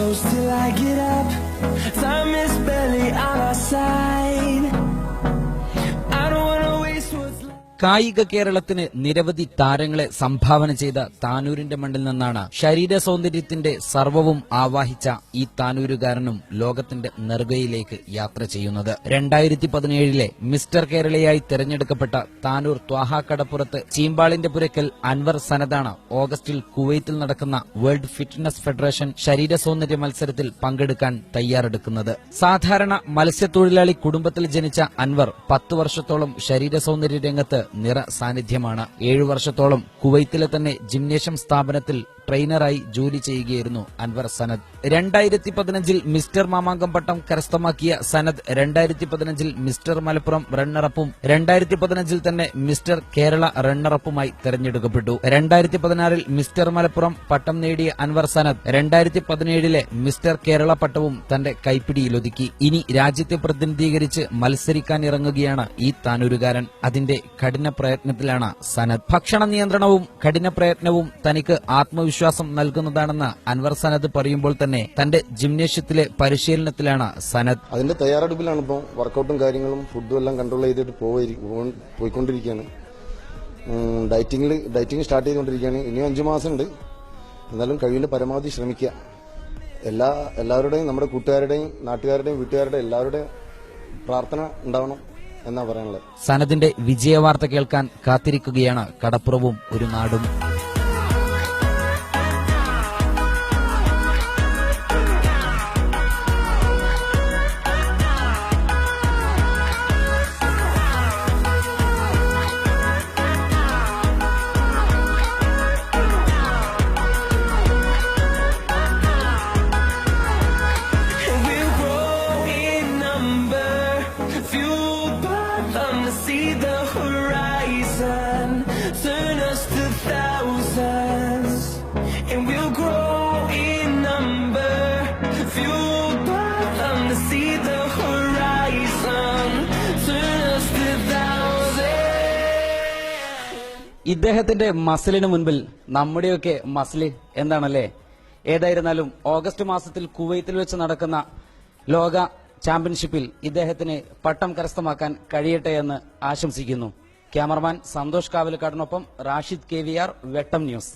close till I get up. Time is barely on our side. I don't wanna waste what's left. കായിക കേരളത്തിന് നിരവധി താരങ്ങളെ സംഭാവന ചെയ്ത താനൂരിന്റെ മണ്ണിൽ നിന്നാണ് ശരീര സൗന്ദര്യത്തിന്റെ സർവ്വവും ആവാഹിച്ച ഈ താനൂരുകാരനും ലോകത്തിന്റെ നെറുകയിലേക്ക് യാത്ര ചെയ്യുന്നത്. 2017 മിസ്റ്റർ കേരളയായി തെരഞ്ഞെടുക്കപ്പെട്ട താനൂർ ത്വാഹ കടപ്പുറത്ത് ചീമ്പാളിന്റെ പുരക്കൽ അൻവർ സനദാണ് ഓഗസ്റ്റിൽ കുവൈത്തിൽ നടക്കുന്ന വേൾഡ് ഫിറ്റ്നസ് ഫെഡറേഷൻ ശരീര സൗന്ദര്യ മത്സരത്തിൽ പങ്കെടുക്കാൻ തയ്യാറെടുക്കുന്നത്. സാധാരണ മത്സ്യത്തൊഴിലാളി കുടുംബത്തിൽ ജനിച്ച അൻവർ 10 വർഷത്തോളം ശരീര സൗന്ദര്യ രംഗത്ത് നിറ സാന്നിധ്യമാണ്. 7 വർഷത്തോളം കുവൈത്തിലെ തന്നെ ജിംനേഷ്യം സ്ഥാപനത്തിൽ ട്രെയിനറായി ജോലി ചെയ്യുകയായിരുന്നു അൻവർ സനദ്. 2015 മിസ്റ്റർ മാമാങ്കം പട്ടം കരസ്ഥമാക്കിയ സനദ് 2015 മിസ്റ്റർ മലപ്പുറം റണ്ണറപ്പും 2015 തന്നെ മിസ്റ്റർ കേരള റണ്ണറപ്പുമായി തെരഞ്ഞെടുക്കപ്പെട്ടു. 2016 മിസ്റ്റർ മലപ്പുറം പട്ടം നേടിയ അൻവർ സനദ് 2017 മിസ്റ്റർ കേരള പട്ടവും തന്റെ കൈപ്പിടിയിലൊതുക്കി. ഇനി രാജ്യത്തെ പ്രതിനിധീകരിച്ച് മത്സരിക്കാനിറങ്ങുകയാണ് ഈ താനൂരുകാരൻ. അതിന്റെ കഠിന പ്രയത്നത്തിലാണ് സനദ്. ഭക്ഷണ നിയന്ത്രണവും കഠിന പ്രയത്നവും തനിക്ക് ആത്മവിശ്വാസം നൽകുന്നതാണെന്ന് അൻവർ സനദ് പറയുമ്പോൾ തന്നെ തന്റെ ജിംനേഷ്യത്തിലെ പരിശീലനത്തിലാണ് സനദ്. അതിന്റെ തയ്യാറെടുപ്പിലാണ് ഇപ്പോൾ. വർക്കൗട്ടും കാര്യങ്ങളും ഫുഡും എല്ലാം കൺട്രോൾ ചെയ്തിട്ട് പോയിക്കൊണ്ടിരിക്കുകയാണ്. ഡയറ്റിംഗ് സ്റ്റാർട്ട് ചെയ്തുകൊണ്ടിരിക്കുകയാണ്. ഇനിയും 5 മാസം ഉണ്ട്. എന്നാലും കഴിവിന്റെ പരമാവധി ശ്രമിക്കുക. എല്ലാവരുടെയും നമ്മുടെ കൂട്ടുകാരുടെയും നാട്ടുകാരുടെയും വീട്ടുകാരുടെയും എല്ലാവരുടെയും പ്രാർത്ഥന ഉണ്ടാവണം എന്നാ പറയാനുള്ളത്. സനദിന്റെ വിജയവാർത്ത കേൾക്കാൻ കാത്തിരിക്കുകയാണ് കടപ്പുറവും ഒരു നാടും. See the horizon, turn us to thousands, and we'll grow in number, fueled by them to see the horizon, turn us to thousands. ഇദ്ദേഹത്തിന്റെ മസിലിന് മുൻപിൽ നമ്മുടെയൊക്കെ മസില് എന്താണല്ലേ? ഏതായിരുന്നാലും ഓഗസ്റ്റ് മാസത്തിൽ കുവൈത്തിൽ വെച്ച് നടക്കുന്ന ലോക ചാമ്പ്യൻഷിപ്പിൽ ഇദ്ദേഹത്തിന് പട്ടം കരസ്ഥമാക്കാൻ കഴിയട്ടെ എന്ന് ആശംസിക്കുന്നു. ക്യാമറമാൻ സന്തോഷ് കാവലക്കാടിനൊപ്പം റാഷിദ് KVR, വെട്ടം ന്യൂസ്.